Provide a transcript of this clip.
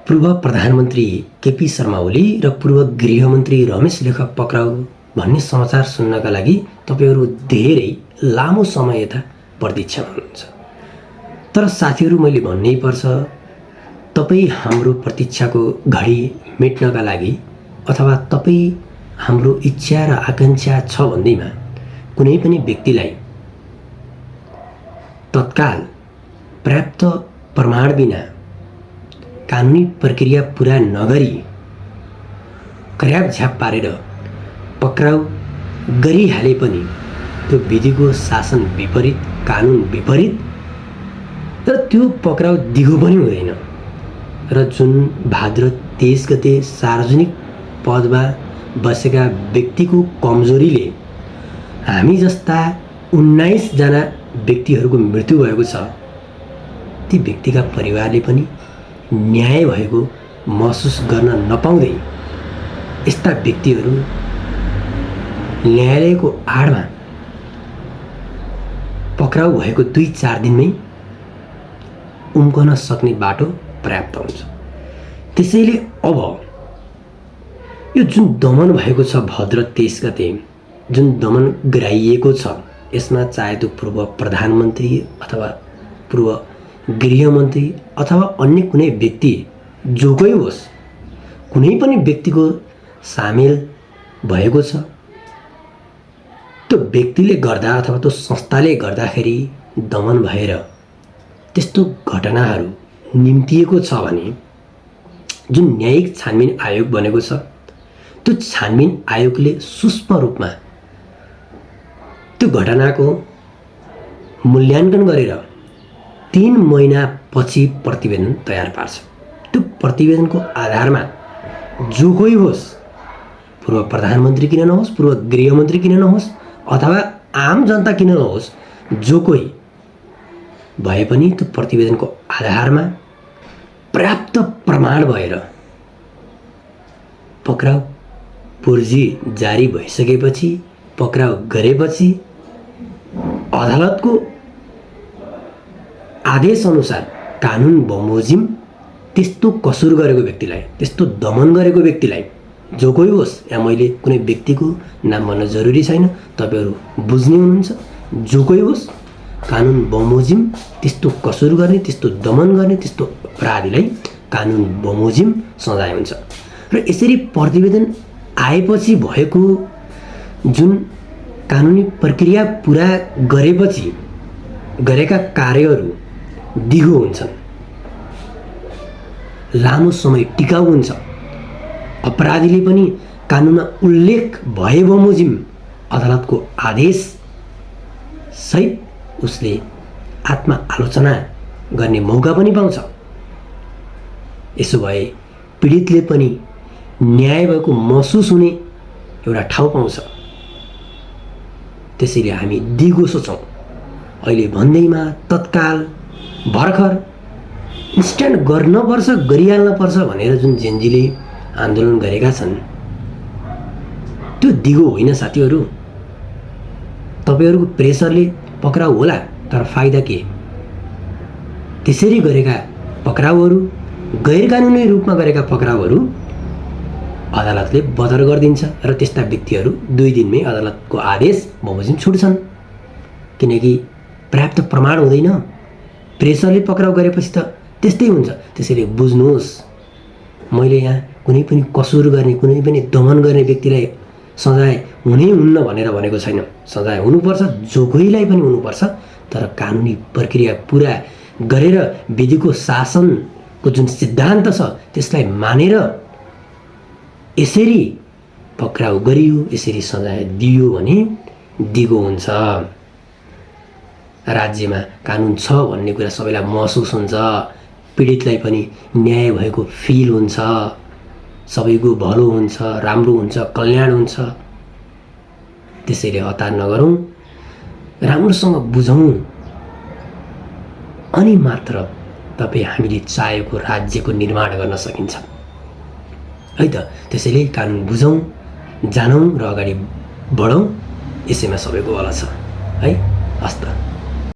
पूर्व प्रधानमन्त्री केपी शर्मा ओली र पूर्व गृहमन्त्री रमेश लेखक पक्राउ भन्ने समाचार सुन्नका लागि तपाईहरू धेरै लामो समय यता प्रतीक्षामा हुनुहुन्छ। तर साथीहरू, मैले भन्नै पर्छ, तपाईँ हाम्रो प्रतीक्षाको घडी मेट्नका लागि अथवा तपाईँ हाम्रो इच्छा र आकांक्षा छ भन्दैमा कुनै पनि व्यक्तिलाई तत्काल पर्याप्त प्रमाण बिना कानुनी प्रक्रिया पूरा नगरी कर्याप झ्याप पारेर पक्राउ गरिहाले पनि त्यो विधिको शासन विपरीत, कानुन विपरीत र त्यो पक्राउ दिगो पनि हुँदैन। र जुन भाद्र 23 गते सार्वजनिक पदमा बसेका व्यक्तिको कमजोरीले हामी जस्ता 19 जना व्यक्तिहरूको मृत्यु भएको छ, ती व्यक्तिका परिवारले पनि न्याय भएको महसुस गर्न नपाउँदै यस्ता व्यक्तिहरू न्यायालयको आडमा पक्राउ भएको 2-4 दिनमै उम्कन सक्ने बाटो पर्याप्त हुन्छ। त्यसैले अब यो जुन दमन भएको छ भद्र 23 गते, जुन दमन गराइएको छ, यसमा चाहे त्यो पूर्व प्रधानमन्त्री अथवा पूर्व गृहमन्त्री अथवा अन्य कुनै व्यक्ति जोकै होस्, कुनै पनि व्यक्तिको सामेल भएको छ। त्यो व्यक्तिले गर्दा अथवा त्यो संस्थाले गर्दाखेरि दमन भएर त्यस्तो घटनाहरू निम्तिएको छ भने जुन न्यायिक छानबिन आयोग बनेको छ, त्यो छानबिन आयोगले सूक्ष्म रूपमा त्यो घटनाको मूल्याङ्कन गरेर 3 महिनापछि प्रतिवेदन तयार पार्छ। त्यो प्रतिवेदनको आधारमा जो कोही होस्, पूर्व प्रधानमन्त्री किन नहोस्, पूर्व गृहमन्त्री किन नहोस् अथवा आम जनता किन नहोस्, जो कोही भए पनि त्यो प्रतिवेदनको आधारमा पर्याप्त प्रमाण भएर पक्राउ पुर्जी जारी भइसकेपछि, पक्राउ गरेपछि अदालतको आदेश अनुसार कानुन बमोजिम त्यस्तो कसुर गरेको व्यक्तिलाई, त्यस्तो दमन गरेको व्यक्तिलाई, जो कोही होस्, या मैले कुनै व्यक्तिको नाम भन्न जरुरी छैन, तपाईहरू बुझ्ने हुनुहुन्छ, जो कोही होस्, कानुन बमोजिम त्यस्तो कसुर गर्ने, त्यस्तो दमन गर्ने, त्यस्तो अपराधीलाई कानुन बमोजिम सजाय हुन्छ। र यसरी प्रतिवेदन आएपछि भएको जुन कानुनी प्रक्रिया पूरा गरेपछि गरेका कार्यहरू दिगो हुन्छन्, लामो समय टिकाउ हुन्छ। अपराधीले पनि कानुनमा उल्लेख भए बमोजिम अदालतको आदेश सहित उसले आत्मा आलोचना गर्ने मौका पनि पाउँछ। यसो भए पीडितले पनि न्याय भएको महसुस हुने एउटा ठाउँ पाउँछ। त्यसैले हामी दिगो सोचौँ। अहिले भन्दैमा तत्काल भर्खर इन्स्ट्यान्ट गर्नुपर्छ, गरिहाल्नुपर्छ भनेर जुन जेनजीले आन्दोलन गरेका छन्, त्यो दिगो होइन साथीहरू। तपाईहरूको प्रेसरले पक्राउ होला, तर फाइदा के? त्यसरी गरेका पक्राउहरू, गैर कानुनी रूपमा गरेका पक्राउहरू अदालतले बदर गरिदिन्छ र त्यस्ता व्यक्तिहरू 2 दिनमै अदालतको आदेश बमोजिम छुट्छन्, किनकि पर्याप्त प्रमाण हुँदैन। प्रेसरले पक्राउ गरेपछि त त्यस्तै हुन्छ। त्यसैले बुझ्नुहोस्, मैले यहाँ कुनै पनि कसुर गर्ने, कुनै पनि दमन गर्ने व्यक्तिलाई सजाय हुनै हुन्न भनेर भनेको छैन। सजाय हुनुपर्छ, जो कोहीलाई पनि हुनुपर्छ, तर कानुनी प्रक्रिया पूरा गरेर विधिको शासनको जुन सिद्धान्त छ त्यसलाई मानेर यसरी पक्राउ गरियो, यसरी सजाय दियो भने दिगो हुन्छ। राज्यमा कानुन छ भन्ने कुरा सबैलाई महसुस हुन्छ, पीडितलाई पनि न्याय भएको फिल हुन्छ, सबैको भलो हुन्छ, राम्रो हुन्छ, कल्याण हुन्छ। त्यसैले हतार नगरौँ, राम्रोसँग बुझौँ, अनि मात्र तपाईँ हामीले चाहेको राज्यको निर्माण गर्न सकिन्छ है त। त्यसैले कानुन बुझौँ, जानौँ र अगाडि बढौँ। यसैमा सबैको भलो छ है। हस्त।